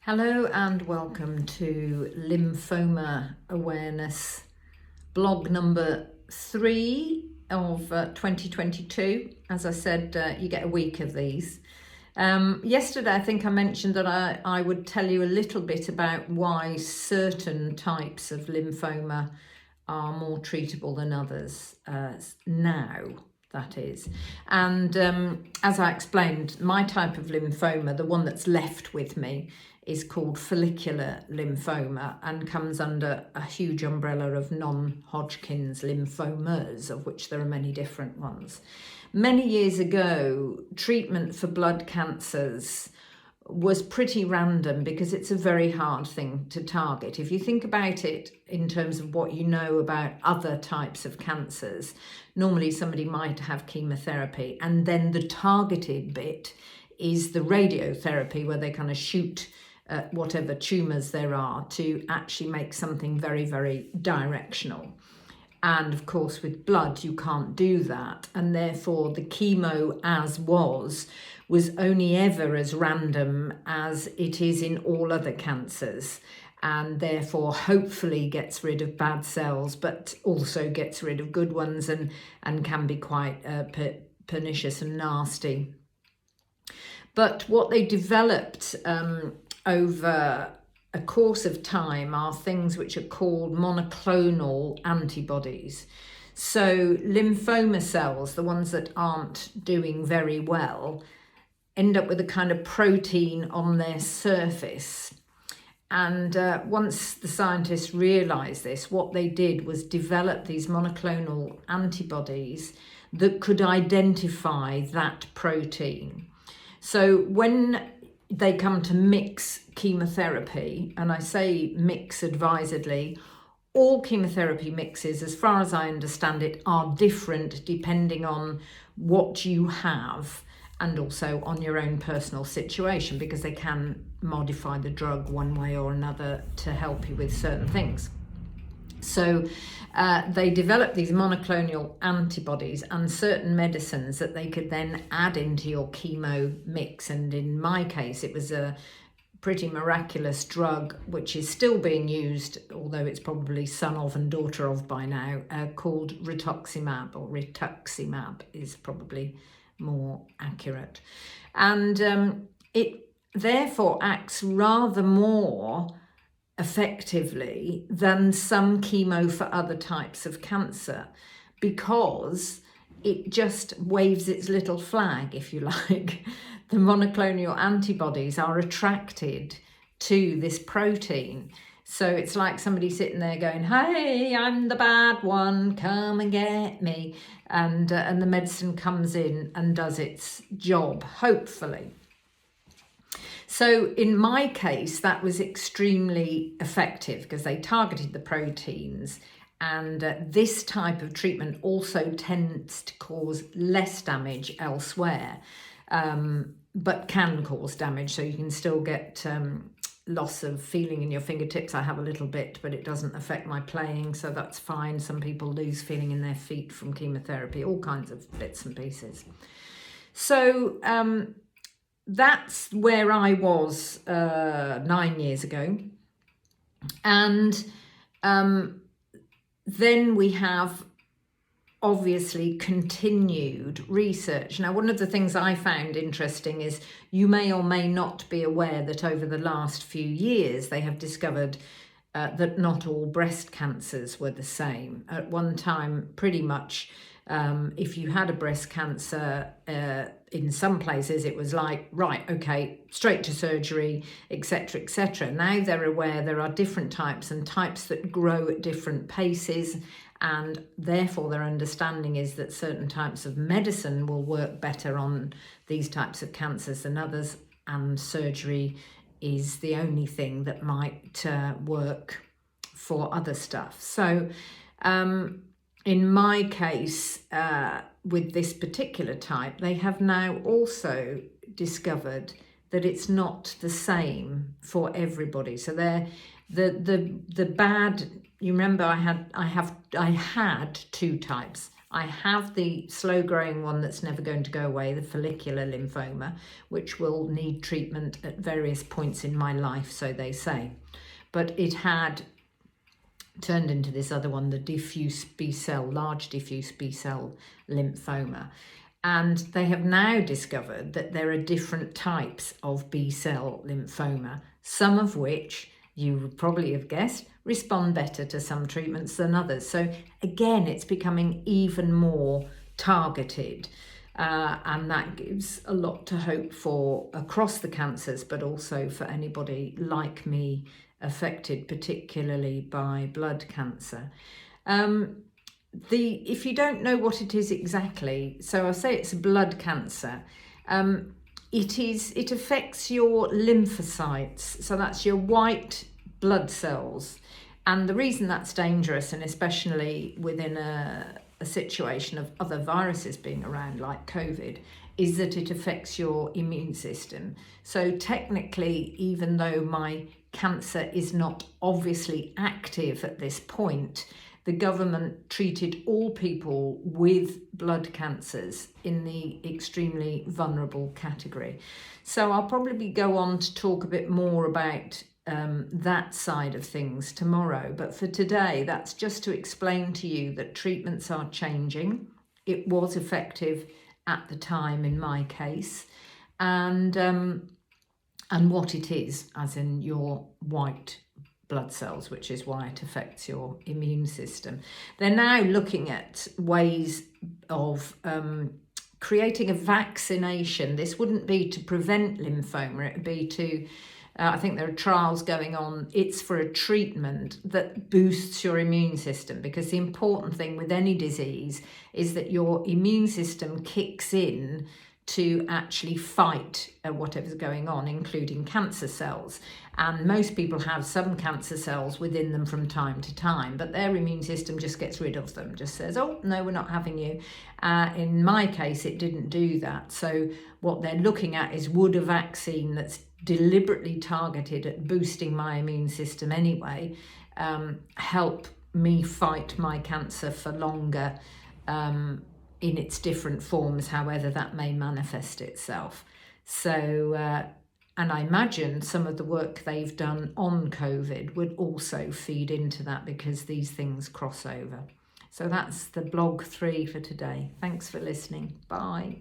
Hello and welcome to Lymphoma Awareness blog number 3 of 2022. As I said, you get a week of these. Yesterday I think I mentioned that I would tell you a little bit about why certain types of lymphoma are more treatable than others now. That is. And as I explained, my type of lymphoma, the one that's left with me, is called follicular lymphoma and comes under a huge umbrella of non-Hodgkin's lymphomas, of which there are many different ones. Many years ago, treatment for blood cancers was pretty random because it's a very hard thing to target. If you think about it in terms of what you know about other types of cancers, normally somebody might have chemotherapy and then the targeted bit is the radiotherapy where they kind of shoot whatever tumours there are to actually make something very, very directional. And of course, with blood, you can't do that. And therefore, the chemo was only ever as random as it is in all other cancers. And therefore, hopefully gets rid of bad cells, but also gets rid of good ones and can be quite pernicious and nasty. But what they developed over a course of time are things which are called monoclonal antibodies. So lymphoma cells, the ones that aren't doing very well, end up with a kind of protein on their surface. And once the scientists realised this, what they did was develop these monoclonal antibodies that could identify that protein. So when they come to mix chemotherapy, and I say mix advisedly, all chemotherapy mixes, as far as I understand it, are different depending on what you have and also on your own personal situation, because they can modify the drug one way or another to help you with certain things. So they developed these monoclonal antibodies and certain medicines that they could then add into your chemo mix. And in my case, it was a pretty miraculous drug, which is still being used, although it's probably son of and daughter of by now, called rituximab, or rituximab is probably more accurate. And it therefore acts rather more effectively than some chemo for other types of cancer, because it just waves its little flag, if you like. The monoclonal antibodies are attracted to this protein. So it's like somebody sitting there going, hey, I'm the bad one, come and get me. And the medicine comes in and does its job, hopefully. So in my case, that was extremely effective because they targeted the proteins, and this type of treatment also tends to cause less damage elsewhere, but can cause damage. So you can still get loss of feeling in your fingertips. I have a little bit, but it doesn't affect my playing, so that's fine. Some people lose feeling in their feet from chemotherapy, all kinds of bits and pieces. So that's where I was 9 years ago. And then we have obviously continued research. Now, one of the things I found interesting is you may or may not be aware that over the last few years, they have discovered that not all breast cancers were the same. At one time, pretty much, if you had a breast cancer, in some places it was like, right, okay, straight to surgery, etc., etc. Now they're aware there are different types and types that grow at different paces, and therefore their understanding is that certain types of medicine will work better on these types of cancers than others, and surgery is the only thing that might work for other stuff. So in my case, with this particular type, they have now also discovered that it's not the same for everybody. So they're the bad. You remember, I had two types. I have the slow growing one that's never going to go away, the follicular lymphoma, which will need treatment at various points in my life, so they say. But it had turned into this other one, the diffuse B-cell, large diffuse B-cell lymphoma. And they have now discovered that there are different types of B-cell lymphoma, some of which you would probably have guessed respond better to some treatments than others. So again, it's becoming even more targeted, and that gives a lot to hope for across the cancers, but also for anybody like me affected particularly by blood cancer. If you don't know what it is exactly, so I'll say it's a blood cancer. It affects your lymphocytes, so that's your white blood cells. And the reason that's dangerous, and especially within a situation of other viruses being around like COVID, is that it affects your immune system. So technically, even though my cancer is not obviously active at this point, the government treated all people with blood cancers in the extremely vulnerable category. So I'll probably go on to talk a bit more about that side of things tomorrow. But for today, that's just to explain to you that treatments are changing. It was effective at the time in my case, and what it is, as in your white blood cells, which is why it affects your immune system. They're now looking at ways of creating a vaccination. This wouldn't be to prevent lymphoma, it would be to, I think there are trials going on, it's for a treatment that boosts your immune system, because the important thing with any disease is that your immune system kicks in to actually fight whatever's going on, including cancer cells. And most people have some cancer cells within them from time to time, but their immune system just gets rid of them, just says, oh, no, we're not having you. In my case, it didn't do that. So what they're looking at is, would a vaccine that's deliberately targeted at boosting my immune system anyway help me fight my cancer for longer, in its different forms, however that may manifest itself. So, and I imagine some of the work they've done on COVID would also feed into that, because these things cross over. So that's the blog 3 for today. Thanks for listening. Bye.